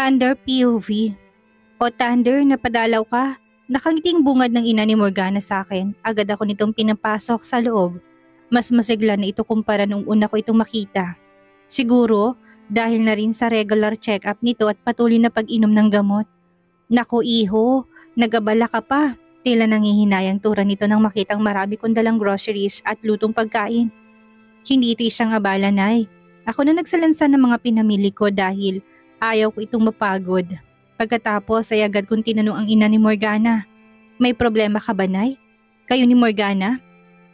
Thunder POV. O Thunder, napadalaw ka. Nakangiting bungad ng ina ni Morgana sa akin. Agad ako nitong pinapasok sa loob. Mas masigla na ito kumpara nung una ko itong makita. Siguro, dahil na rin sa regular check-up nito at patuloy na pag-inom ng gamot. Naku iho, nagabala ka pa. Tila nangihinayang tura nito nang makitang marami kong dalang groceries at lutong pagkain. Hindi ito isang abala, Nay. Ako na nagsalansa ng mga pinamili ko dahil ayaw ko itong mapagod. Pagkatapos ay agad kong tinanong ang ina ni Morgana. May problema ka ba, Nay? Kayo ni Morgana?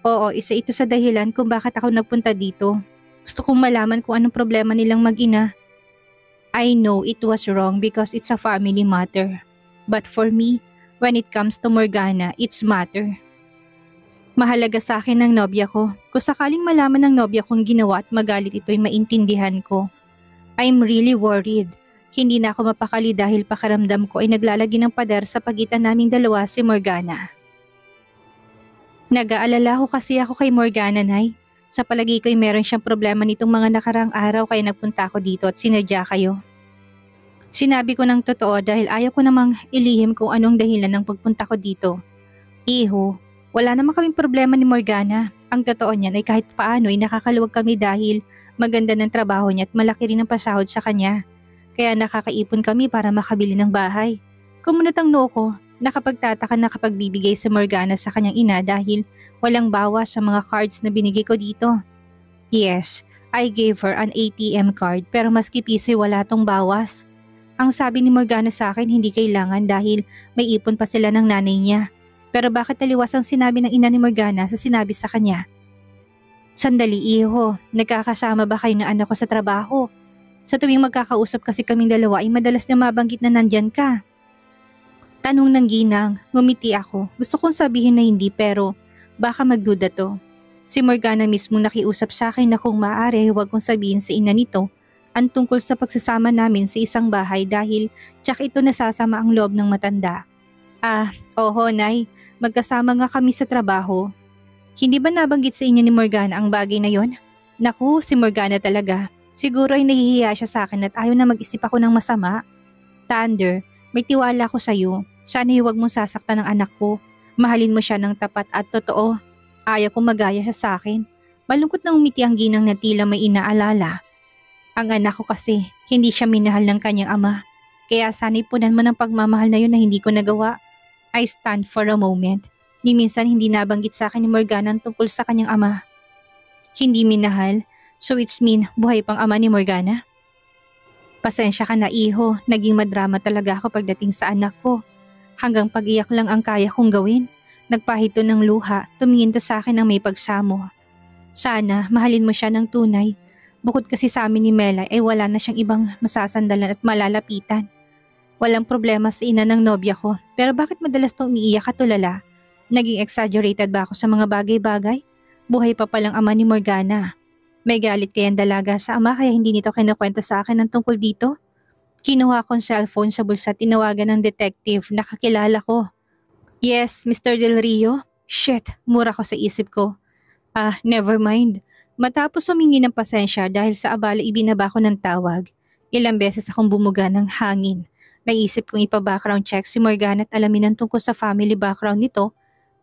Oo, isa ito sa dahilan kung bakit ako nagpunta dito. Gusto kong malaman kung anong problema nilang mag-ina. I know it was wrong because it's a family matter. But for me, when it comes to Morgana, it's matter. Mahalaga sa akin ang nobya ko. Kung sakaling malaman ng nobya kong ginawa at magalit ito'y maintindihan ko. I'm really worried. Hindi na ako mapakali dahil pakaramdam ko ay naglalagi ng pader sa pagitan naming dalawa si Morgana. Nag-aalala ko kasi ako kay Morgana, Nay. Sa palagi ko'y meron siyang problema nitong mga nakarang araw kaya nagpunta ako dito at sinadya kayo. Sinabi ko ng totoo dahil ayaw ko namang ilihim kung anong dahilan ng pagpunta ko dito. Iho, wala naman kaming problema ni Morgana. Ang totoo niyan ay kahit paano ay nakakaluwag kami dahil maganda ng trabaho niya at malaki rin ang pasahod sa kanya. Kaya nakakaipon kami para makabili ng bahay. Kumunot ang noo ko, nakapagtataka na kapag bibigay si Morgana sa kanyang ina dahil walang bawas sa mga cards na binigay ko dito. Yes, I gave her an ATM card pero maski piso wala tong bawas. Ang sabi ni Morgana sa akin hindi kailangan dahil may ipon pa sila ng nanay niya. Pero bakit taliwas ang sinabi ng ina ni Morgana sa sinabi sa kanya? Sandali iho, nagkakasama ba kayo ng anak ko sa trabaho? Sa tuwing magkakausap kasi kaming dalawa ay madalas na mabanggit na nandyan ka. Tanong ng ginang, ngumiti ako. Gusto kong sabihin na hindi pero baka magduda to. Si Morgana mismo nakiusap sa akin na kung maaari huwag kong sabihin sa ina nito ang tungkol sa pagsasama namin sa isang bahay dahil tsak ito nasasama ang loob ng matanda. Oho Nay, magkasama nga kami sa trabaho. Hindi ba nabanggit sa inyo ni Morgana ang bagay na yon? Naku, si Morgana talaga. Siguro ay nahihiya siya sa akin at ayaw na mag-isip ako ng masama. Thunder, may tiwala ko sa'yo. Sana huwag mong sasaktan ng anak ko. Mahalin mo siya ng tapat at totoo. Ayaw kong magaya siya sa akin. Malungkot na umiti ang ginang na tila may inaalala. Ang anak ko kasi, hindi siya minahal ng kanyang ama. Kaya sana'y punan mo ng pagmamahal na yun na hindi ko nagawa. I stand for a moment. Ni minsan hindi nabanggit sa akin ni Morgana ang tungkol sa kanyang ama. Hindi minahal. So it's mean buhay pang ama ni Morgana? Pasensya ka na iho, naging madrama talaga ako pagdating sa anak ko. Hanggang pag-iyak lang ang kaya kong gawin. Nagpahito ng luha, tumingin to sa akin ng may pagsamo. Sana mahalin mo siya ng tunay. Bukod kasi sa amin ni Melay ay wala na siyang ibang masasandalan at malalapitan. Walang problema sa ina ng nobya ko, pero bakit madalas tong umiiyak at tulala? Naging exaggerated ba ako sa mga bagay-bagay? Buhay pa palang ama ni Morgana. May galit kayang dalaga sa ama kaya hindi nito kinukwento sa akin ang tungkol dito? Kinuha kong cellphone sa bulsa at tinawagan ng detective na kakilala ko. Yes, Mr. Del Rio? Shit, mura ko sa isip ko. Never mind. Matapos humingi ng pasensya dahil sa abala ibinaba ko ng tawag. Ilang beses akong bumuga ng hangin. Naisip kong ipa-background check si Morgana at alamin ang tungkol sa family background nito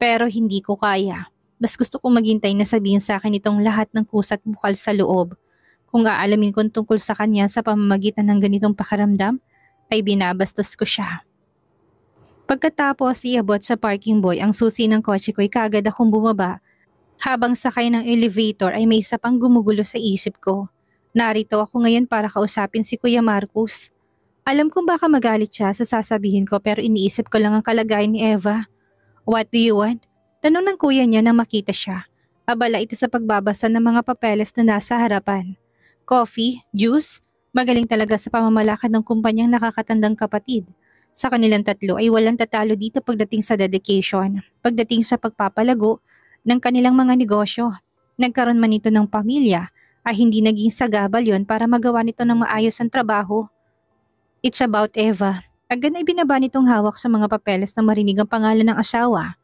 pero hindi ko kaya. Mas gusto kong maghintay na sabihin sa akin itong lahat ng kusat bukal sa loob. Kung aalamin kong tungkol sa kanya sa pamamagitan ng ganitong pakaramdam, ay binabastos ko siya. Pagkatapos iabot sa parking boy ang susi ng kotse ko'y kagad akong bumaba. Habang sakay ng elevator ay may isa pang gumugulo sa isip ko. Narito ako ngayon para kausapin si Kuya Marcus. Alam kong baka magalit siya sa sasabihin ko pero iniisip ko lang ang kalagayan ni Eva. What do you want? Tanong ng kuya niya nang makita siya. Abala ito sa pagbabasa ng mga papeles na nasa harapan. Coffee? Juice? Magaling talaga sa pamamalakad ng kumpanyang nakakatandang kapatid. Sa kanilang tatlo ay walang tatalo dito pagdating sa dedication, pagdating sa pagpapalago ng kanilang mga negosyo. Nagkaroon man ito ng pamilya ay hindi naging sagabal yon para magawa nito ng maayos ang trabaho. It's about Eva. Agad na ibinaba nitong hawak sa mga papeles na marinig ang pangalan ng asawa.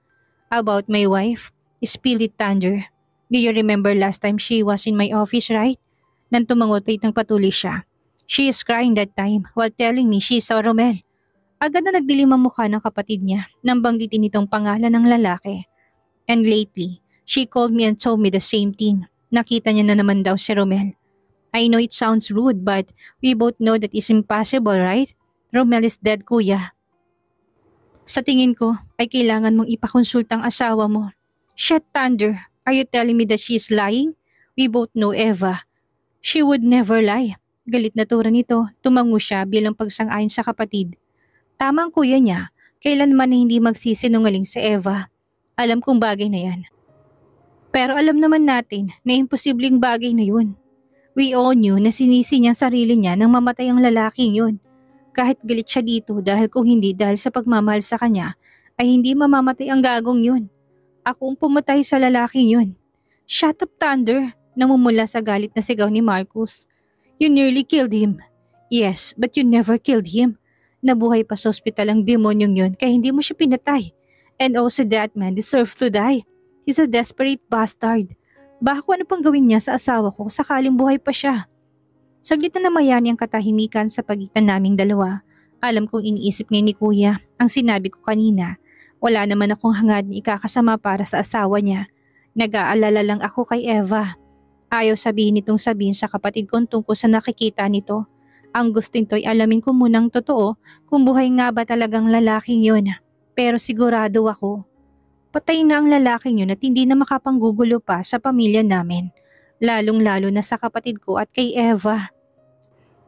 About my wife, Spirit Thunder. Do you remember last time she was in my office, right? Nang tumangot ay itang patuloy siya. She is crying that time while telling me she saw Romel. Agad na nagdilim ang mukha ng kapatid niya nang banggitin itong pangalan ng lalaki. And lately, she called me and told me the same thing. Nakita niya na naman daw si Romel. I know it sounds rude but we both know that it's impossible, right? Romel is dead, kuya. Sa tingin ko ay kailangan mong ipakonsultang asawa mo. Shit, Thunder. Are you telling me that she is lying? We both know Eva. She would never lie. Galit na tura nito, tumango siya bilang pagsang-ayon sa kapatid. Tama ang kuya niya, kailanman na hindi magsisinungaling si Eva. Alam kong bagay na yan. Pero alam naman natin na imposibleng bagay na yun. We all knew na sinisi niya sarili niya nang mamatay ang lalaking yun. Kahit galit siya dito dahil kung hindi dahil sa pagmamahal sa kanya, ay hindi mamamatay ang gagong yun. Ako ang pumatay sa lalaking yun. Shut up, Thunder! Namumula sa galit na sigaw ni Marcus. You nearly killed him. Yes, but you never killed him. Nabuhay pa sa ospital ang demonyong yun kaya hindi mo siya pinatay. And also that man deserved to die. He's a desperate bastard. Baka kung ano pang gawin niya sa asawa ko sakaling buhay pa siya. Saglit na namayani ang katahimikan sa pagitan naming dalawa. Alam kong iniisip ngayon ni kuya ang sinabi ko kanina. Wala naman akong hangad na ikakasama para sa asawa niya. Nag-aalala lang ako kay Eva. Ayaw sabihin nitong sabihin sa kapatid kong tungkol sa nakikita nito. Ang gusto nito'y alamin ko munang totoo kung buhay nga ba talagang lalaking yun. Pero sigurado ako, patay na ang lalaking yun at hindi na makapanggugulo pa sa pamilya namin. Lalong-lalo na sa kapatid ko at kay Eva.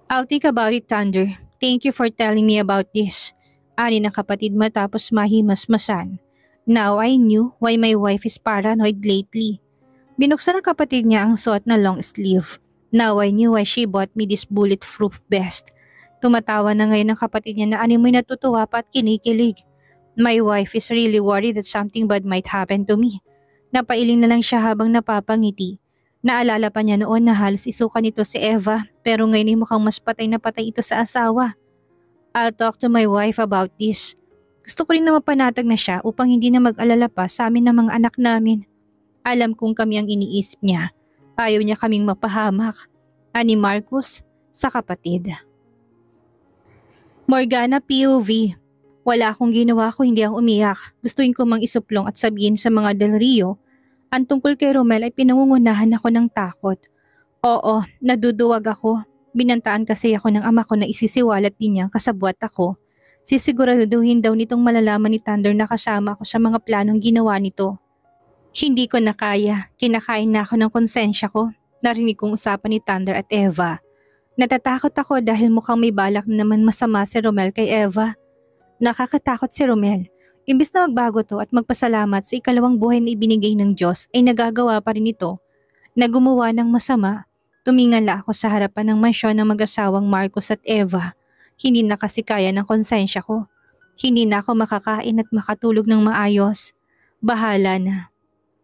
I'll think about it, Thunder. Thank you for telling me about this. Ani ng kapatid matapos mahimasmasan. Now I knew why my wife is paranoid lately. Binuksan ng kapatid niya ang suot na long sleeve. Now I knew why she bought me this bulletproof vest. Tumatawa na ngayon ang kapatid niya na animoy natutuwa pa at kinikilig. My wife is really worried that something bad might happen to me. Napailing na lang siya habang napapangiti. Naalala pa niya noon na halos isukan nito si Eva pero ngayon ay mukhang mas patay na patay ito sa asawa. I'll talk to my wife about this. Gusto ko rin na mapanatag na siya upang hindi na mag-alala pa sa amin ng mga anak namin. Alam kong kami ang iniisip niya. Ayaw niya kaming mapahamak. Ani Marcus sa kapatid. Morgana POV. Wala akong ginawa ko hindi ang umiyak. Gustuin ko mang isuplong at sabihin sa mga Del Rio. Ang tungkol kay Romel ay pinangungunahan ako ng takot. Oo, naduduwag ako. Binantaan kasi ako ng ama ko na isisiwalat din niya kasabwat ako. Sisiguraduhin daw nitong malalaman ni Thunder na kasama ako sa mga planong ginawa nito. Hindi ko na kaya. Kinakain na ako ng konsensya ko. Narinig kong usapan ni Thunder at Eva. Natatakot ako dahil mukhang may balak na naman masama si Romel kay Eva. Nakakatakot si Romel. Imbis na magbago to at magpasalamat sa ikalawang buhay na ibinigay ng Diyos ay nagagawa pa rin ito na gumawa ng masama. Tumingala ako sa harapan ng mansyon ng mag-asawang Marcos at Eva. Hindi na kasi kaya ng konsensya ko. Hindi na ako makakain at makatulog ng maayos. Bahala na.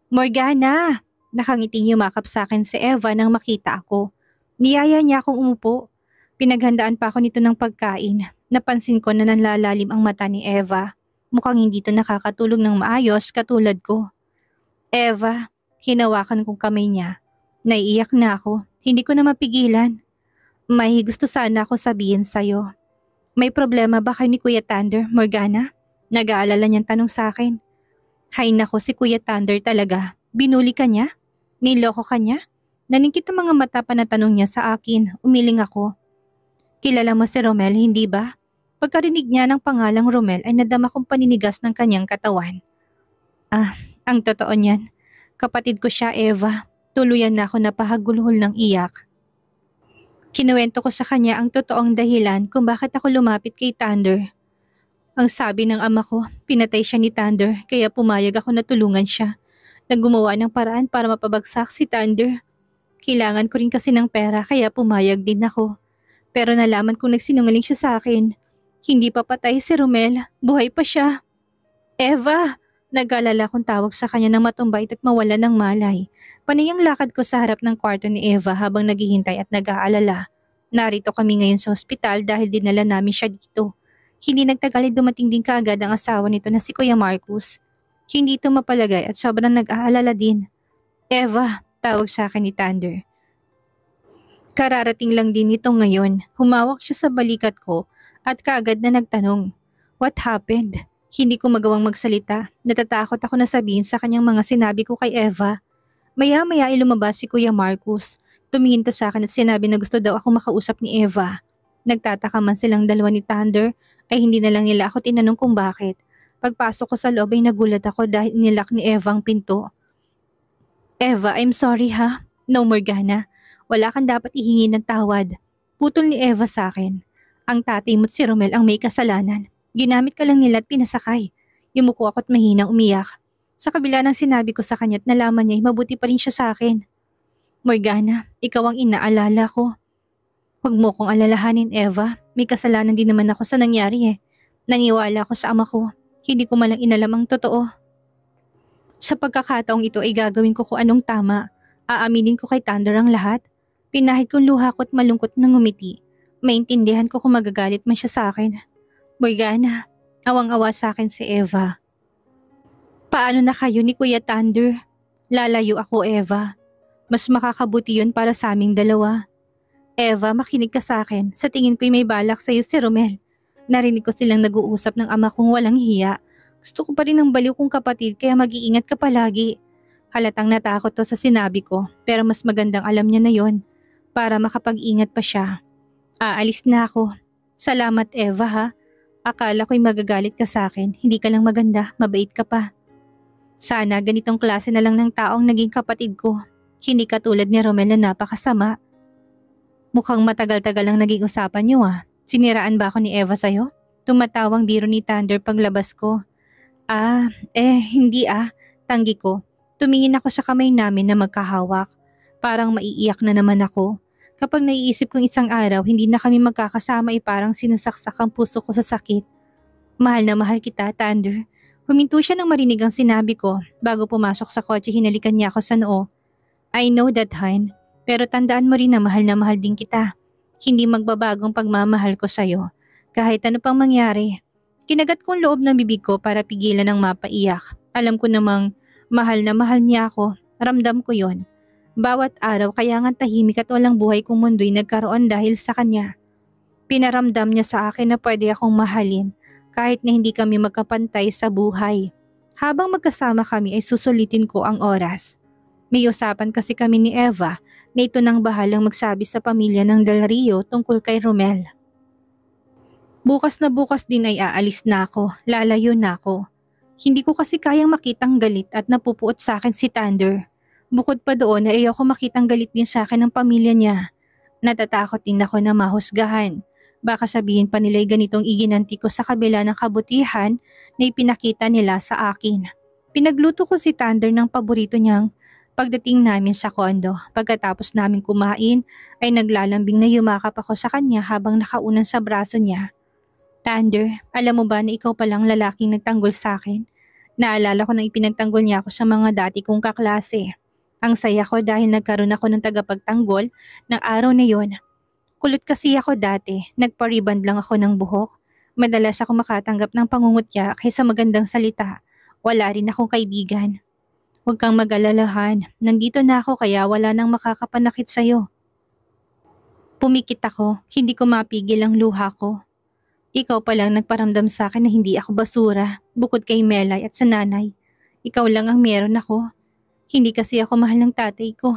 Morgana! Nakangiting yumakap sa akin si Eva nang makita ako. Niyaya niya akong umupo. Pinaghandaan pa ako nito ng pagkain. Napansin ko na nanlalalim ang mata ni Eva. Mukhang hindi to nakakatulog ng maayos katulad ko. Eva, hinawakan kong kamay niya. Naiiyak na ako. Hindi ko na mapigilan. May gusto sana ako sabihin sa'yo. May problema ba kayo ni Kuya Thunder, Morgana? Nag-aalala niyang tanong sa akin. Hay nako, si Kuya Thunder talaga. Binuli ka niya? Niloko ka niya? Naningkit ang mga mata pa na tanong niya sa akin. Umiling ako. Kilala mo si Romel, hindi ba? Pagkarinig niya ng pangalang Romel ay nadama kong paninigas ng kanyang katawan. Ang totoo niyan. Kapatid ko siya, Eva. Tuluyan na ako napahagulhol ng iyak. Kinuwento ko sa kanya ang totoong dahilan kung bakit ako lumapit kay Thunder. Ang sabi ng ama ko, pinatay siya ni Thunder kaya pumayag ako na tulungan siya. Naggumawa ng paraan para mapabagsak si Thunder. Kailangan ko rin kasi ng pera kaya pumayag din ako. Pero nalaman kong nagsinungaling siya sa akin. Hindi pa patay si Romel, buhay pa siya. Eva! Nag-alala kong tawag sa kanya ng matumbait at mawala ng malay. Panay ang lakad ko sa harap ng kwarto ni Eva habang naghihintay at nag-aalala. Narito kami ngayon sa ospital dahil dinala namin siya dito. Hindi nagtagal ay dumating din kaagad ang asawa nito na si Kuya Marcus. Hindi ito mapalagay at sobrang nag-aalala din. Eva, tawag sa akin ni Thunder. Kararating lang din nito ngayon. Humawak siya sa balikat ko at kaagad na nagtanong, "What happened?" Hindi ko magawang magsalita. Natatakot ako na sabihin sa kanyang mga sinabi ko kay Eva. Maya-maya ay lumabas si Kuya Marcus. Tumingin to sa akin at sinabi na gusto daw ako makausap ni Eva. Nagtataka man silang dalawa ni Thunder ay hindi na lang nila ako tinanong kung bakit. Pagpasok ko sa loob ay nagulat ako dahil nilak ni Eva ang pinto. "Eva, I'm sorry ha. No, Morgana. Wala kang dapat ihingi ng tawad." Putol ni Eva sa akin. "Ang tatay mo't si Romel ang may kasalanan. Ginamit ka lang nila at pinasakay." Yumuko ako't mahinang umiyak. Sa kabila ng sinabi ko sa kanya't nalaman niya ay mabuti pa rin siya sa akin. "Morgana, ikaw ang inaalala ko." "Huwag mo kong alalahanin, Eva. May kasalanan din naman ako sa nangyari eh. Naniwala ako sa ama ko. Hindi ko malang inalam ang totoo. Sa pagkakataong ito ay gagawin ko kung anong tama. Aaminin ko kay Thunder ang lahat." Pinahid kong luha ko at malungkot na ngumiti. Maintindihan ko kung magagalit man siya sa akin. "Morgana, awang-awa sa akin si Eva." "Paano na kayo ni Kuya Thunder?" "Lalayo ako, Eva. Mas makakabuti yun para sa aming dalawa." "Eva, makinig ka sa akin. Sa tingin ko'y may balak sa'yo si Romel. Narinig ko silang nag-uusap ng ama kong walang hiya. Gusto ko pa rin ng baliw kong kapatid kaya mag-iingat ka palagi." Halatang natakot to sa sinabi ko pero mas magandang alam niya na yon para makapag-ingat pa siya. "Aalis na ako. Salamat, Eva ha. Akala ko'y magagalit ka sa akin. Hindi ka lang maganda, mabait ka pa. Sana ganitong klase na lang ng taong naging kapatid ko. Hindi katulad ni Romel na napakasama." "Mukhang matagal-tagal lang naging usapan niyo ah. Siniraan ba ako ni Eva sa'yo?" Tumatawang biro ni Thunder paglabas ko. Hindi ah. Tanggi ko. Tumingin ako sa kamay namin na magkahawak. Parang maiiyak na naman ako. Kapag naiisip kong isang araw hindi na kami magkakasama ay parang sinasaksak ang puso ko sa sakit. "Mahal na mahal kita, Thunder." Huminto siya nang marinig ang sinabi ko. Bago pumasok sa kotse hinalikan niya ako sa noo. "I know that, Han. Pero tandaan mo rin na mahal din kita. Hindi magbabagong pagmamahal ko sa'yo. Kahit ano pang mangyari." Kinagat kong loob ng bibig ko para pigilan ang mapaiyak. Alam ko namang mahal na mahal niya ako. Ramdam ko yon. Bawat araw kaya nga tahimik at walang buhay kong mundo'y nagkaroon dahil sa kanya. Pinaramdam niya sa akin na pwede akong mahalin kahit na hindi kami magkapantay sa buhay. Habang magkasama kami ay susulitin ko ang oras. May usapan kasi kami ni Eva na ito nang bahalang magsabi sa pamilya ng Del Rio tungkol kay Romel. Bukas na bukas din ay aalis na ako, lalayo na ako. Hindi ko kasi kayang makitang galit at napupuot sa akin si Thunder. Bukod pa doon ay ayoko makitang galit din sa akin ng pamilya niya. Natatakot din ako na mahusgahan. Baka sabihin pa nila'y ganitong iginanti ko sa kabila ng kabutihan na ipinakita nila sa akin. Pinagluto ko si Thunder ng paborito niyang pagdating namin sa kondo. Pagkatapos namin kumain ay naglalambing na yumakap ako sa kanya habang nakaunan sa braso niya. "Thunder, alam mo ba na ikaw palang lalaking nagtanggol sa akin? Naalala ko nang ipinagtanggol niya ako sa mga dati kong kaklase. Ang saya ko dahil nagkaroon ako ng tagapagtanggol ng araw na yon. Kulot kasi ako dati, nagpa-reband lang ako ng buhok. Madalas ako makatanggap ng pangungutya kaysa magandang salita. Wala rin akong kaibigan. Huwag kang mag-alalahan, nandito na ako kaya wala nang makakapanakit sa'yo." Pumikit ako, hindi ko mapigil ang luha ko. Ikaw palang nagparamdam sa akin na hindi ako basura, bukod kay Melay at sa nanay. Ikaw lang ang meron ako. Hindi kasi ako mahal ng tatay ko.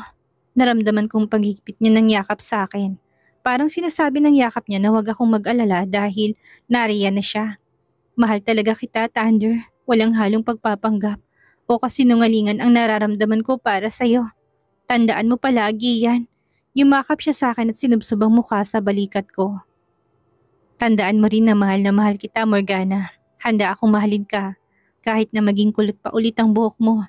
Naramdaman kong paghigpit niya ng yakap sa akin. Parang sinasabi ng yakap niya na huwag akong mag-alala dahil nariyan na siya. Mahal talaga kita, Thunder. Walang halong pagpapanggap o kasinungalingan ang nararamdaman ko para sa'yo. Tandaan mo palagi yan. Yumakap siya sa akin at sinubsob ang mukha sa balikat ko. "Tandaan mo rin na mahal kita, Morgana. Handa akong mahalin ka kahit na maging kulot pa ulit ang buhok mo.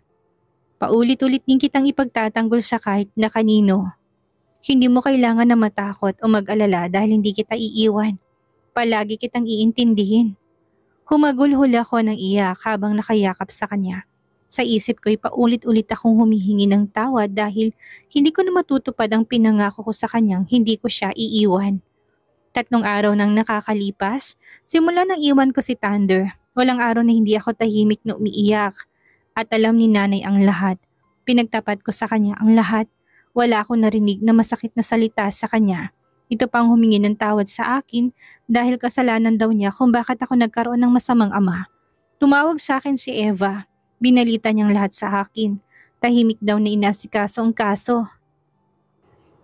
Paulit-ulit din kitang ipagtatanggol sa kahit na kanino. Hindi mo kailangan na matakot o mag-alala dahil hindi kita iiwan. Palagi kitang iintindihin." Humagulhol ako ng iyak habang nakayakap sa kanya. Sa isip ko'y paulit-ulit akong humihingi ng tawad dahil hindi ko na matutupad ang pinangako ko sa kanyang hindi ko siya iiwan. 3 araw nang nakakalipas, simula nang iwan ko si Thunder. Walang araw na hindi ako tahimik na umiiyak. At alam ni nanay ang lahat. Pinagtapat ko sa kanya ang lahat. Wala akong narinig na masakit na salita sa kanya. Ito pang humingi ng tawad sa akin dahil kasalanan daw niya kung bakit ako nagkaroon ng masamang ama. Tumawag sa akin si Eva. Binalita niyang lahat sa akin. Tahimik daw na inasikaso ang kaso.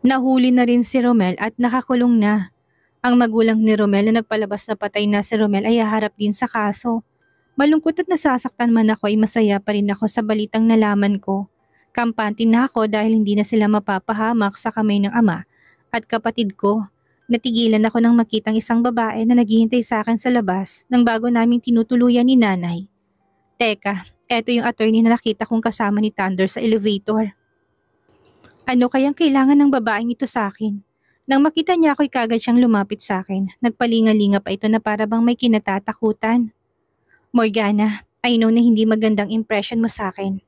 Nahuli na rin si Romel at nakakulong na. Ang magulang ni Romel na nagpalabas na patay na si Romel ay haharap din sa kaso. Malungkot at nasasaktan man ako ay masaya pa rin ako sa balitang nalaman ko. Kampante na ako dahil hindi na sila mapapahamak sa kamay ng ama at kapatid ko. Natigilan ako nang makitang isang babae na naghihintay sa akin sa labas nang bago naming tinutuluyan ni nanay. Teka, eto yung attorney na nakita kong kasama ni Thunder sa elevator. Ano kayang kailangan ng babaeng ito sa akin? Nang makita niya ako'y kagad siyang lumapit sa akin. Nagpalinga-linga pa ito na para bang may kinatatakutan. Morgana, I know na hindi magandang impression mo sa akin.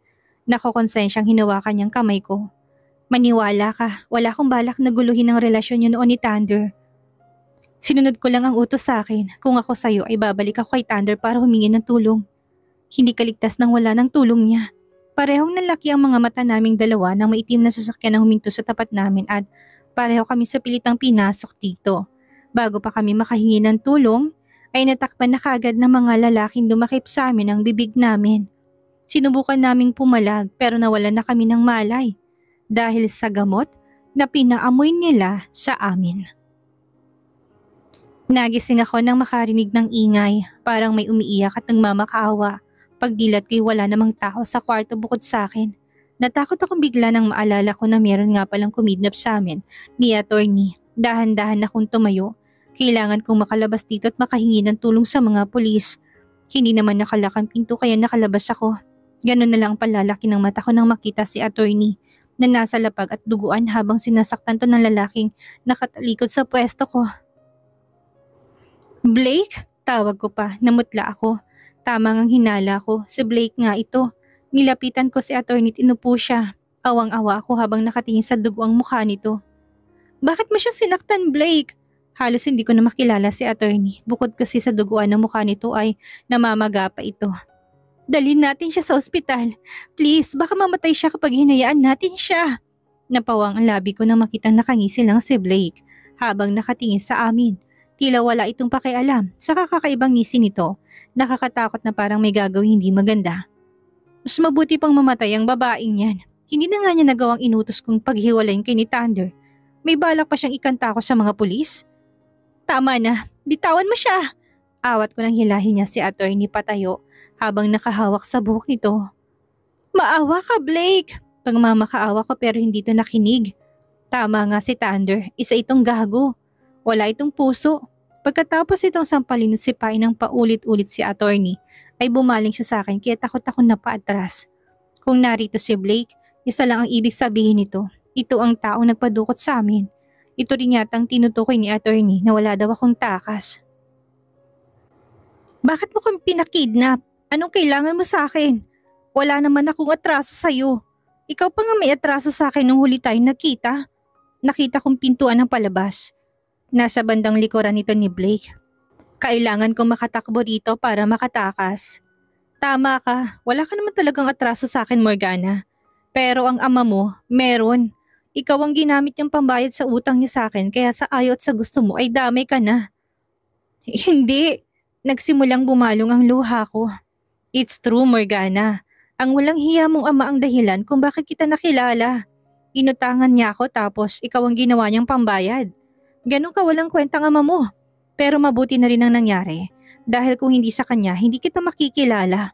Nakokonsensyang hinawakan niyang kamay ko. Maniwala ka, wala akong balak na guluhin ang relasyon niyo noon ni Thunder. Sinunod ko lang ang utos sa akin. Kung ako sa'yo ay babalik ako kay Thunder para humingi ng tulong. Hindi kaligtas nang wala ng tulong niya. Parehong nalaki ang mga mata naming dalawa nang maitim na sasakyan ang huminto sa tapat namin at pareho kami sa pilitang pinasok dito. Bago pa kami makahingi ng tulong, ay natakpan na kagad ng mga lalaking dumakip sa amin ang bibig namin. Sinubukan naming pumalag pero nawalan na kami ng malay dahil sa gamot na pinaamoy nila sa amin. Nagising ako nang makarinig ng ingay, parang may umiiyak at nagmamakaawa. Pagdilat ko'y wala namang tao sa kwarto bukod sa akin. Natakot akong bigla nang maalala ko na meron nga palang kumidnap sa amin ni attorney. Dahan-dahan akong tumayo. Kailangan kong makalabas dito at makahingi ng tulong sa mga pulis. Hindi naman nakalak ang pinto kaya nakalabas ako. Ganon na lang palalaki ng mata ko nang makita si attorney na nasa lapag at duguan habang sinasaktan to ng lalaking nakatalikod sa pwesto ko. Blake? Tawag ko pa, namutla ako. Tama ngang hinala ko, si Blake nga ito. Nilapitan ko si attorney at inupo siya. Awang-awa ako habang nakatingin sa dugo ang mukha nito. Bakit mo siya sinaktan, Blake? Halos hindi ko na makilala si attorney. Bukod kasi sa duguan ng mukha nito ay namamaga pa ito. Dalhin natin siya sa ospital. Please, baka mamatay siya kapag hinayaan natin siya. Napawang ang labi ko nang makitang nakangisi lang si Blake habang nakatingin sa amin. Tila wala itong pakialam sa kakakaibang ngisi nito. Nakakatakot na parang may gagawin hindi maganda. Mas mabuti pang mamatay ang babaeng yan. Hindi na nga niya nagawang inutos kong paghiwalayin kay ni Thunder. May balak pa siyang ikanta ko sa mga pulis. Tama na, bitawan mo siya. Awat ko nang hilahin niya si attorney patayo habang nakahawak sa buhok nito. Maawa ka, Blake. Pagmamakaawa ko pero hindi ito nakinig. Tama nga si Thunder, isa itong gago. Wala itong puso. Pagkatapos itong sampalin at sipain ng paulit-ulit si attorney, ay bumaling siya sa akin kaya takot ako na paatras. Kung narito si Blake, isa lang ang ibig sabihin nito. Ito ang taong nagpadukot sa amin. Ito rin yatang tinutukoy ni attorney na wala daw akong takas. Bakit mo kami pinakidnap? Anong kailangan mo sa akin? Wala naman akong atraso sa'yo. Ikaw pa nga may atraso sa akin nung huli tayo nakita. Nakita kong pintuan ng palabas. Nasa bandang likuran nito ni Blake. Kailangan kong makatakbo rito para makatakas. Tama ka, wala ka naman talagang atraso sa akin, Morgana. Pero ang ama mo, meron. Ikaw ang ginamit niyang pambayad sa utang niya sa akin kaya sa ayaw at sa gusto mo ay damay ka na. Hindi. Nagsimulang bumalong ang luha ko. It's true, Morgana. Ang walang hiya mong ama ang dahilan kung bakit kita nakilala. Inutangan niya ako tapos ikaw ang ginawa niyang pambayad. Ganun ka walang kwentang ama mo. Pero mabuti na rin ang nangyari. Dahil kung hindi sa kanya, hindi kita makikilala.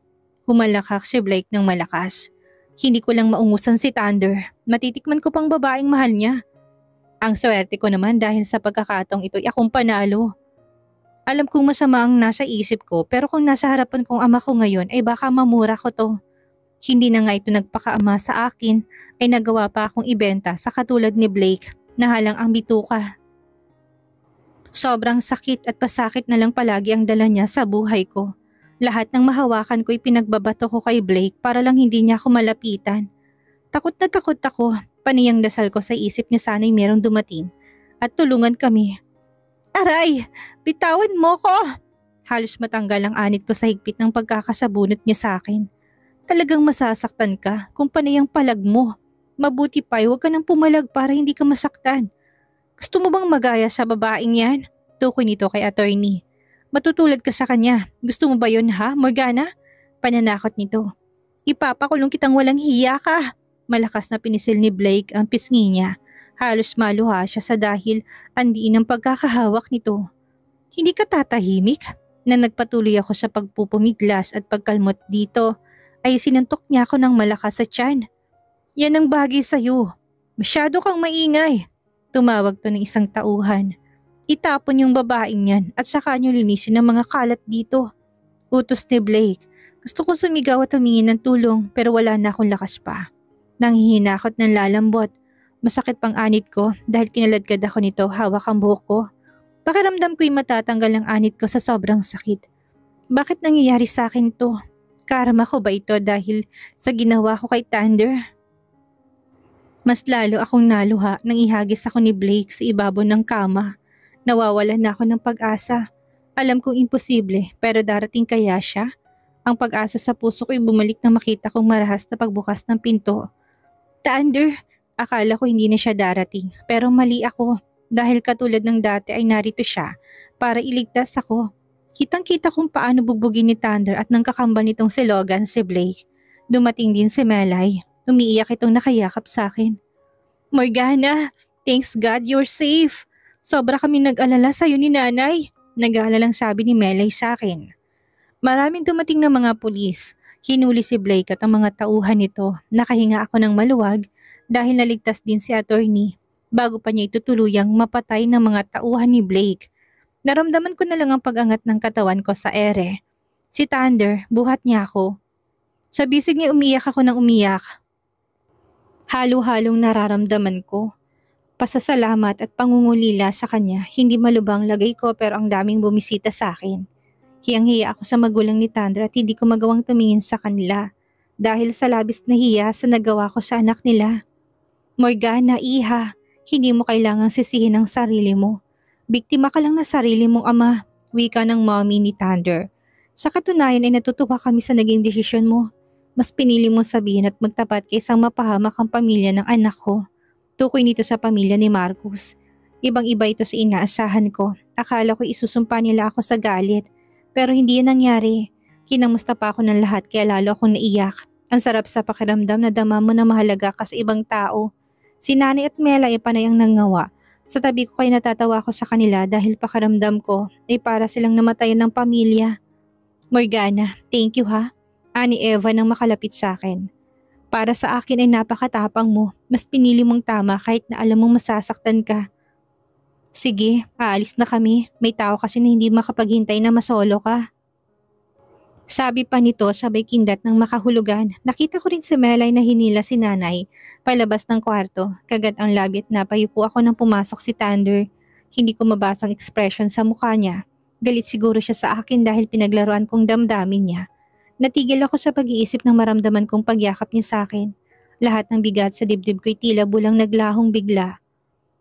Humalakak si Blake ng malakas. Hindi ko lang maungusan si Thunder. Matitikman ko pang babaeng mahal niya. Ang swerte ko naman dahil sa pagkakataong ito'y akong panalo. Alam kong masama ang nasa isip ko pero kung nasa harapan kong ama ko ngayon ay baka mamura ko to. Hindi na nga ito nagpakaama sa akin ay nagawa pa akong ibenta sa katulad ni Blake na halang ang bituka. Sobrang sakit at pasakit na lang palagi ang dala niya sa buhay ko. Lahat ng mahawakan ko'y pinagbabato ko kay Blake para lang hindi niya ako malapitan. Takot na takot ako, paniyang dasal ko sa isip niya sana'y merong dumating at tulungan kami. Aray! Bitawan mo ko! Halos matanggal ang anit ko sa higpit ng pagkakasabunot niya sa akin. Talagang masasaktan ka kung panayang palag mo. Mabuti pa huwag ka nang pumalag para hindi ka masaktan. Gusto mo bang magaya sa babaeng yan? Tukoy nito kay attorney. Matutulad ka sa kanya. Gusto mo ba yun ha, Morgana? Pananakot nito. Ipapakulong kitang walang hiya ka. Malakas na pinisil ni Blake ang pisngi niya. Halos maluha siya sa dahil andiin ang pagkakahawak nito. Hindi ka tatahimik? Na nagpatuloy ako sa pagpupumiglas at pagkalmot dito ay sinuntok niya ako ng malakas sa tiyan. Yan ang bagay sa'yo. Masyado kang maingay. Tumawag to ng isang tauhan. Itapon yung babaeng yan at saka niyo linisin ang mga kalat dito. Utos ni Blake. Gusto ko sumigaw at humingi ng tulong pero wala na akong lakas pa. Nanghihinakot ng lalambot. Masakit pang anit ko dahil kinaladkad ako nito hawak ang buhok ko. Pakiramdam ko'y matatanggal ang anit ko sa sobrang sakit. Bakit nangyayari sa akin to? Karma ko ba ito dahil sa ginawa ko kay Thunder? Mas lalo akong naluha nang ihagis ako ni Blake sa ibabaw ng kama. Nawawalan na ako ng pag-asa. Alam kong imposible pero darating kaya siya? Ang pag-asa sa puso ko'y bumalik na makita kong marahas na pagbukas ng pinto. Thunder! Akala ko hindi na siya darating pero mali ako dahil katulad ng dati ay narito siya para iligtas ako. Kitang-kita kung paano bugbugin ni Thunder at nang kakambal nitong si Logan si Blake. Dumating din si Melay. Umiiyak itong nakayakap sa akin. Morgana! Thanks God you're safe! Sobra kami nag-alala sa'yo ni nanay. Nag-aalalang sabi ni Melay sa akin. Maraming dumating na mga pulis. Hinuli si Blake at ang mga tauhan nito. Nakahinga ako ng maluwag dahil naligtas din si attorney bago pa niya itutuluyang mapatay ng mga tauhan ni Blake. Naramdaman ko na lang ang pag-angat ng katawan ko sa ere. Si Thunder, buhat niya ako. Sa bisig niya umiyak ako ng umiyak. Halo-halong nararamdaman ko. Pasasalamat at pangungulila sa kanya, hindi malubang lagay ko pero ang daming bumisita sa akin. Hiyang-hiya ako sa magulang ni Thunder at hindi ko magawang tumingin sa kanila dahil sa labis na hiya sa nagawa ko sa anak nila. Morgana, iha, hindi mo kailangang sisihin ang sarili mo. Biktima ka lang na sarili mong ama, wika ng mommy ni Thunder. Sa katunayan ay natutuwa kami sa naging desisyon mo. Mas pinili mong sabihin at magtapat kaysang mapahamak ang pamilya ng anak ko. Tukoy nito sa pamilya ni Marcus. Ibang-iba ito sa inaasahan ko. Akala ko isusumpa nila ako sa galit. Pero hindi yan nangyari. Kinamusta pa ako ng lahat kaya lalo akong naiyak. Ang sarap sa pakiramdam na dama mo na mahalaga ka sa ibang tao. Si Nanay at Mela ay panay ang nangawa. Sa tabi ko kay natatawa ko sa kanila dahil pakiramdam ko ay para silang namatayan ng pamilya. Morgana, thank you ha. Ani Eva nang makalapit sa akin. Para sa akin ay napakatapang mo. Mas pinili mong tama kahit na alam mong masasaktan ka. Sige, aalis na kami. May tao kasi na hindi makapaghintay na masolo ka. Sabi pa nito sabay kindat ng makahulugan. Nakita ko rin si Melay na hinila si nanay palabas ng kwarto. Kagat ang labi at napayuko ako nang pumasok si Thunder. Hindi ko mabasang expression sa mukha niya. Galit siguro siya sa akin dahil pinaglaruan kong damdamin niya. Natigil ako sa pag-iisip ng maramdaman kong pagyakap niya sa akin. Lahat ng bigat sa dibdib ko'y tila bulang naglahong bigla.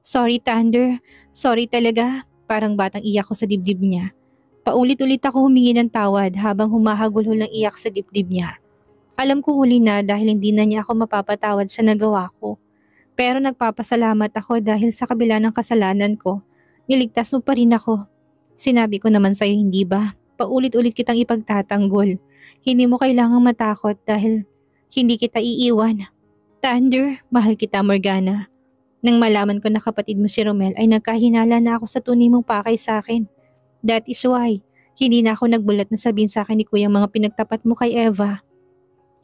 Sorry Thunder, sorry talaga. Parang batang iyak ko sa dibdib niya. Paulit-ulit ako humingi ng tawad habang humahagulhol ng iyak sa dibdib niya. Alam ko huli na dahil hindi na niya ako mapapatawad sa nagawa ko. Pero nagpapasalamat ako dahil sa kabila ng kasalanan ko, niligtas mo pa rin ako. Sinabi ko naman sa'yo hindi ba? Paulit-ulit kitang ipagtatanggol. Hindi mo kailangang matakot dahil hindi kita iiwan. Thunder, mahal kita Morgana. Nang malaman ko na kapatid mo si Romel ay nagkahinala na ako sa tunay mong pakay sa akin. That is why, hindi na ako nagbulat na sabihin sa akin ni Kuya mga pinagtapat mo kay Eva.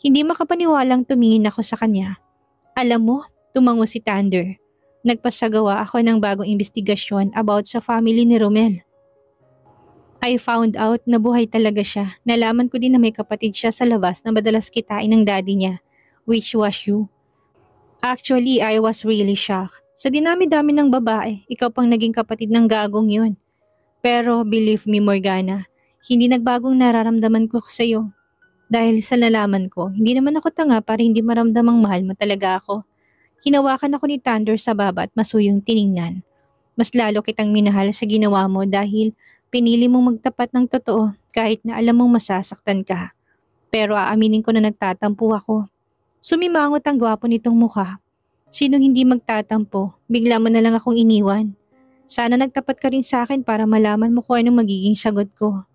Hindi makapaniwalang tumingin ako sa kanya. Alam mo, tumango si Thunder. Nagpasagawa ako ng bagong investigasyon about sa family ni Romel. I found out na buhay talaga siya. Nalaman ko din na may kapatid siya sa labas na madalas kitain ng daddy niya, which was you. Actually, I was really shocked. Sa dinami-dami ng babae, ikaw pang naging kapatid ng gagong yun. Pero believe me Morgana, hindi nagbagong nararamdaman ko sa iyo. Dahil sa nalaman ko, hindi naman ako tanga para hindi maramdamang mahal mo talaga ako. Hinawakan ako ni Thunder sa baba at masuyong tiningnan. Mas lalo kitang minahal sa ginawa mo dahil pinili mong magtapat ng totoo kahit na alam mong masasaktan ka. Pero aaminin ko na nagtatampo ako. Sumimangot ang gwapo nitong mukha. Sinong hindi magtatampo? Bigla mo na lang akong iniwan. Sana nagtapat ka rin sa akin para malaman mo kung anong magiging sagot ko.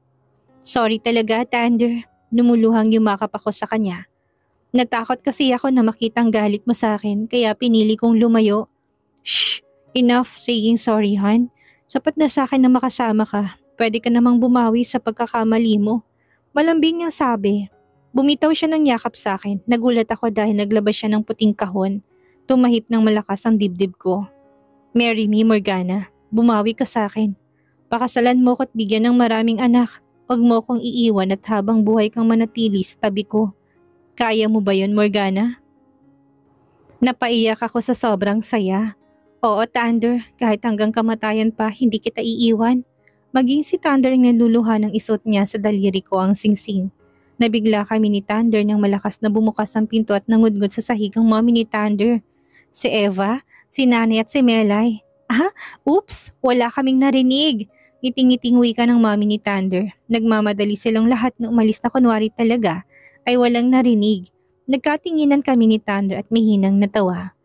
Sorry talaga, Thunder. Lumuluhang yumakap ako sa kanya. Natakot kasi ako na makitang galit mo sa akin kaya pinili kong lumayo. Shh! Enough saying sorry, Han. Sapat na sa akin na makasama ka. Pwede ka namang bumawi sa pagkakamali mo. Malambing niyang sabi. Bumitaw siya ng yakap sa akin. Nagulat ako dahil naglabas siya ng puting kahon. Tumahip ng malakas ang dibdib ko. Marry me, Morgana. Bumawi ka sa akin. Pakasalan mo ko't bigyan ng maraming anak. Huwag mo kong iiwan at habang buhay kang manatili sa tabi ko. Kaya mo ba yun, Morgana? Napaiyak ako sa sobrang saya. Oo, Thunder, kahit hanggang kamatayan pa, hindi kita iiwan. Maging si Thunder ang naluluha ng isot niya sa daliri ko ang singsing. Nabigla kami ni Thunder nang malakas na bumukas ang pinto at nangudngod sa sahig ang mommy ni Thunder. Si Eva, si Nanay at si Melay. Ah, oops, wala kaming narinig. Ngiting-ngiting wika ng mommy ni Thunder. Nagmamadali silang lahat na umalis na kunwari talaga ay walang narinig. Nagkatinginan kami ni Thunder at mihinang natawa.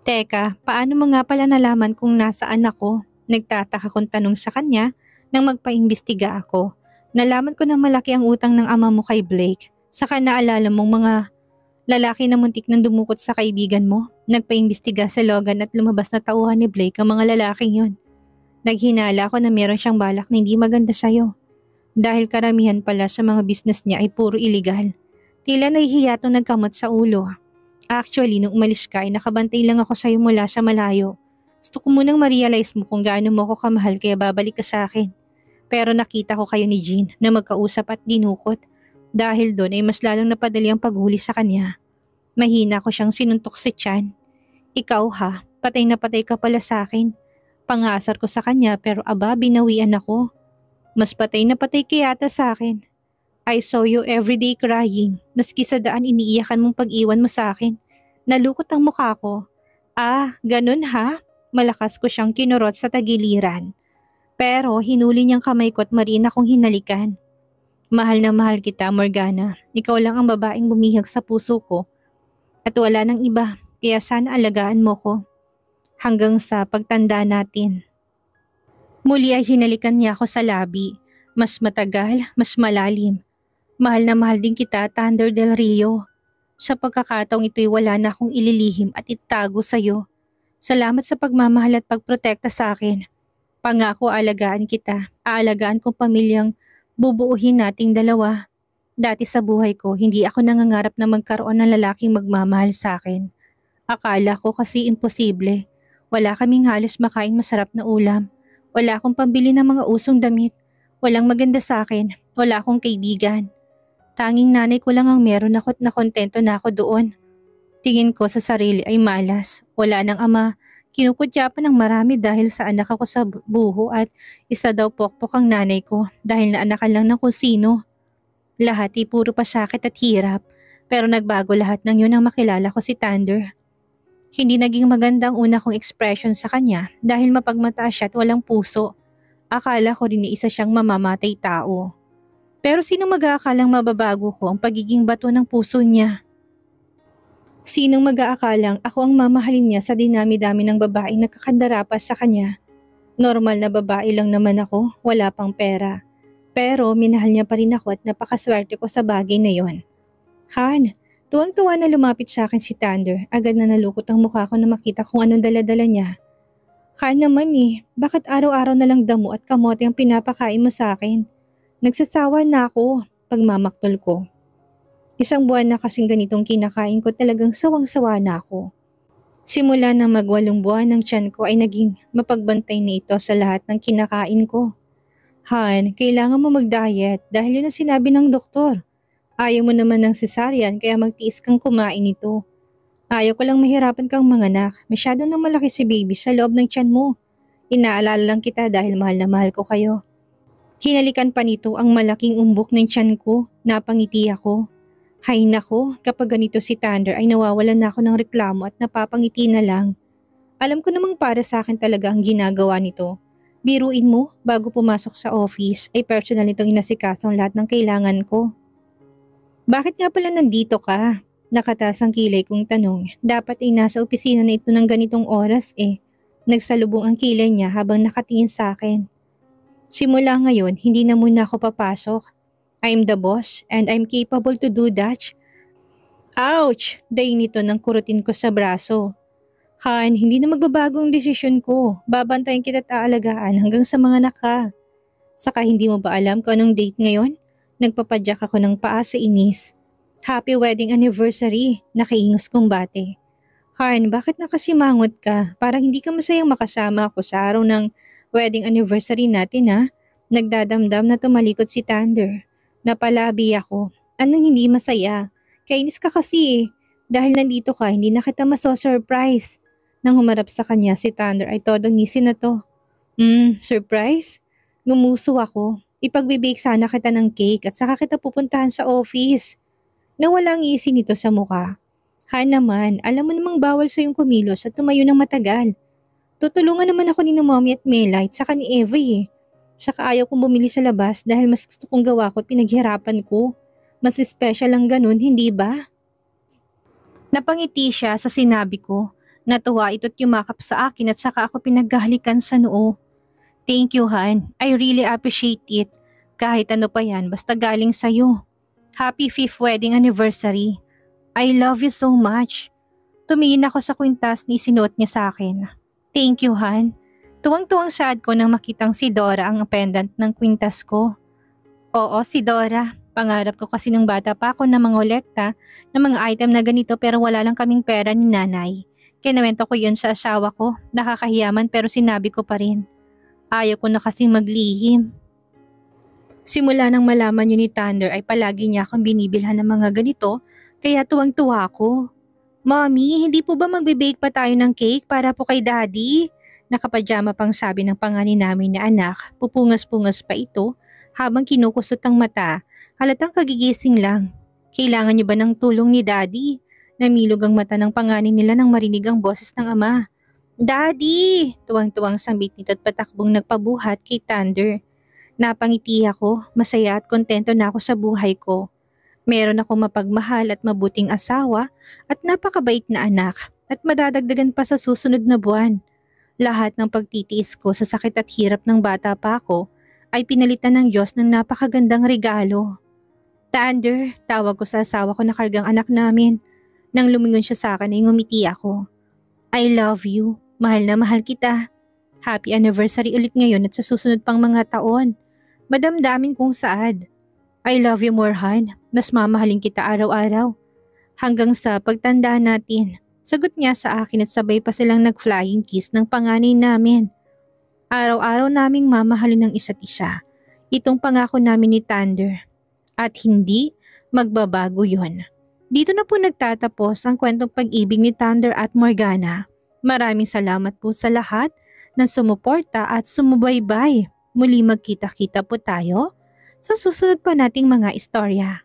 Teka, paano mo nga pala nalaman kung nasaan ako? Nagtataka kong tanong sa kanya nang magpaimbestiga ako. Nalaman ko na malaki ang utang ng ama mo kay Blake. Saka naalala mong mga lalaki na muntik nang dumukot sa kaibigan mo. Nagpaimbestiga sa Logan at lumabas na tauhan ni Blake ang mga lalaking yon. Naghinala ako na meron siyang balak na hindi maganda sa'yo. Dahil karamihan pala sa mga business niya ay puro illegal. Tila nahihiya itong nagkamot sa ulo. Actually, nung umalis ka ay nakabantay lang ako sa'yo mula sa malayo. Gusto ko munang ma-realize mo kung gaano mo ako kamahal kaya babalik ka sa akin. Pero nakita ko kayo ni Jean na magkausap at dinukot. Dahil doon ay mas lalong napadali ang paghuli sa kanya. Mahina ko siyang sinuntok si Chan. Ikaw ha, patay na patay ka pala sa akin. Pangasar ko sa kanya pero aba binawian ako. Mas patay na patay ka yata sa akin. I saw you everyday crying. Maski sa daan iniiyakan mong pag-iwan mo sa akin. Nalukot ang mukha ko. Ah, ganun ha? Malakas ko siyang kinurot sa tagiliran. Pero hinuli niyang kamay ko at mariin akong hinalikan. Mahal na mahal kita, Morgana. Ikaw lang ang babaeng bumihag sa puso ko. At wala nang iba, kaya sana alagaan mo ko. Hanggang sa pagtanda natin. Muli ay hinalikan niya ako sa labi. Mas matagal, mas malalim. Mahal na mahal din kita, Thunder del Rio. Sa pagkakataong ito'y wala na akong ililihim at itago sa'yo. Salamat sa pagmamahal at pagprotekta sa akin. Pangako alagaan kita, aalagaan kong pamilyang bubuuhin nating dalawa. Dati sa buhay ko, hindi ako nangangarap na magkaroon ng lalaking magmamahal sa akin. Akala ko kasi imposible. Wala kaming halos makaing masarap na ulam. Wala akong pambili ng mga usong damit. Walang maganda sa akin. Wala akong kaibigan. Tanging nanay ko lang ang meron ako at nakontento na ako doon. Tingin ko sa sarili ay malas. Wala nang ama. Kinukutya pa ng marami dahil sa anak ako sa buho at isa daw pokpok ang nanay ko dahil naanakan lang ng kung sino. Lahat ay puro pasakit at hirap pero nagbago lahat ng yun nang makilala ko si Thunder. Hindi naging maganda ang una kong expression sa kanya dahil mapagmataas siya at walang puso. Akala ko rin na isa siyang mamamatay tao. Pero sino mag-aakalang mababago ko ang pagiging bato ng puso niya? Sinong mag-aakalang ako ang mamahalin niya sa dinami-dami ng babaeng nakakandarapas sa kanya? Normal na babae lang naman ako, wala pang pera. Pero minahal niya pa rin ako at napakaswerte ko sa bagay na yon. Han, tuwang-tuwa na lumapit sa akin si Thunder. Agad na nalukot ang mukha ko na makita kung anong dala-dala niya. Han naman bakit araw-araw na lang damo at kamote ang pinapakain mo sa akin? Nagsasawa na ako, pagmamaktol ko. Isang buwan na kasing ganitong kinakain ko talagang sawang-sawa na ako. Simula na mag-8 buwan ng tiyan ko ay naging mapagbantay na ito sa lahat ng kinakain ko. Han, kailangan mo mag-diet dahil yun ang sinabi ng doktor. Ayaw mo naman ng cesarean kaya magtiis kang kumain ito. Ayaw ko lang mahirapan kang manganak. Masyado nang malaki si baby sa loob ng tiyan mo. Inaalala lang kita dahil mahal na mahal ko kayo. Hinalikan pa nito ang malaking umbok ng tiyan ko. Napangiti ako. Hay nako, kapag ganito si Thunder ay nawawalan na ako ng reklamo at napapangiti na lang. Alam ko namang para sa akin talaga ang ginagawa nito. Biruin mo, bago pumasok sa office ay personal nitong inasikaso ang lahat ng kailangan ko. Bakit nga pala nandito ka? Nakataas ang kilay kong tanong. Dapat ay nasa opisina na ito ng ganitong oras eh. Nagsalubong ang kilay niya habang nakatingin sa akin. Simula ngayon, hindi na muna ako papasok. I'm the boss and I'm capable to do that. Ouch! Daing nito ng kurutin ko sa braso. Han, hindi na magbabagong desisyon ko. Babantayan kita at aalagaan hanggang sa mga anak ka. Saka hindi mo ba alam kung anong date ngayon? Nagpapadyak ako ng paa sa inis. Happy wedding anniversary, nakaingos kong bate. Han, bakit nakasimangot ka? Parang hindi ka masayang makasama ako sa araw ng wedding anniversary natin ha? Nagdadamdam na tumalikod si Thunder. Napalabi ako. Anong hindi masaya? Kainis ka kasi eh. Dahil nandito ka, hindi na kita maso-surprise. Nang humarap sa kanya si Thunder ay todong ngisi na to. Surprise? Ngumuso ako. Ipagbibake sana kita ng cake at saka kita pupuntahan sa office. Nawala ang ngisi nito sa mukha. Han naman, alam mo namang bawal sa yung kumilos at tumayo ng matagal. Tutulungan naman ako ni Mommy at Melite saka ni Eva eh. Saka ayaw kong bumili sa labas dahil mas gusto kong gawa ko at pinaghirapan ko. Mas special ang ganun, hindi ba? Napangiti siya sa sinabi ko. Natuwa ito't yumakap sa akin at saka ako pinaghahalikan sa noo. Thank you, Han. I really appreciate it. Kahit ano pa yan, basta galing sa'yo. Happy 5th wedding anniversary. I love you so much. Tumingin ako sa kwintas ni sinuot niya sa akin. Thank you, Han. Tuwang-tuwang sad ko nang makitang si Dora ang pendant ng kwintas ko. Oo, si Dora. Pangarap ko kasi nung bata pa ako na mangolekta ng mga item na ganito pero wala lang kaming pera ni nanay. Kinawento ko yun sa asawa ko. Nakakahiyaman pero sinabi ko pa rin. Ayaw ko na kasing maglihim. Simula nang malaman yun ni Thunder ay palagi niya akong binibilhan ng mga ganito kaya tuwang-tuwa ako. Mommy, hindi po ba magbe-bake pa tayo ng cake para po kay Daddy? Nakapajama pang sabi ng panganay namin na anak, pupungas-pungas pa ito habang kinukusot ang mata. Halatang kagigising lang. Kailangan niyo ba ng tulong ni Daddy? Namilog ang mata ng panganay nila nang marinig ang boses ng ama. Daddy! Tuwang-tuwang sambit nito at patakbong nagpabuhat kay Thunder. Napangiti ako, masaya at kontento na ako sa buhay ko. Meron akong mapagmahal at mabuting asawa at napakabait na anak at madadagdagan pa sa susunod na buwan. Lahat ng pagtitiis ko sa sakit at hirap ng bata pa ako ay pinalitan ng Diyos ng napakagandang regalo. Thunder, tawag ko sa asawa ko na kargang anak namin. Nang lumingon siya sa akin ay ngumiti ako. I love you. Mahal na mahal kita. Happy anniversary ulit ngayon at sa susunod pang mga taon. Madamdamin kong saad. I love you more, Han. Mas mamahalin kita araw-araw. Hanggang sa pagtanda natin. Sagot niya sa akin at sabay pa silang nag-flying kiss ng panganay namin. Araw-araw naming mamahalin ng isa't isa. Itong pangako namin ni Thunder. At hindi magbabago yon. Dito na po nagtatapos ang kwentong pag-ibig ni Thunder at Morgana. Maraming salamat po sa lahat ng sumuporta at sumubaybay. Muli magkita-kita po tayo sa susunod pa nating mga istorya.